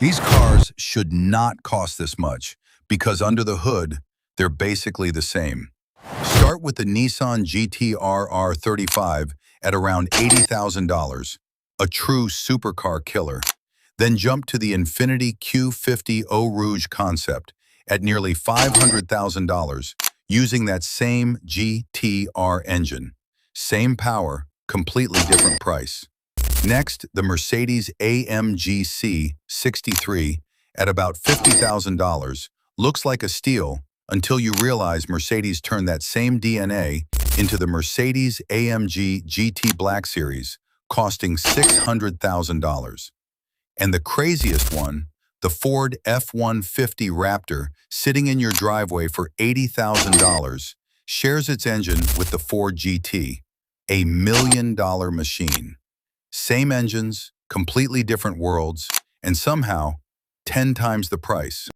These cars should not cost this much because under the hood, they're basically the same. Start with the Nissan GT-R R35 at around $80,000, a true supercar killer. Then jump to the Infiniti Q50 Eau Rouge concept at nearly $500,000 using that same GT-R engine. Same power, completely different price. Next, the Mercedes-AMG C63 at about $50,000 looks like a steal until you realize Mercedes turned that same DNA into the Mercedes-AMG GT Black Series, costing $600,000. And the craziest one, the Ford F-150 Raptor sitting in your driveway for $80,000, shares its engine with the Ford GT, a $1 million machine. Same engines, completely different worlds, and somehow 10 times the price.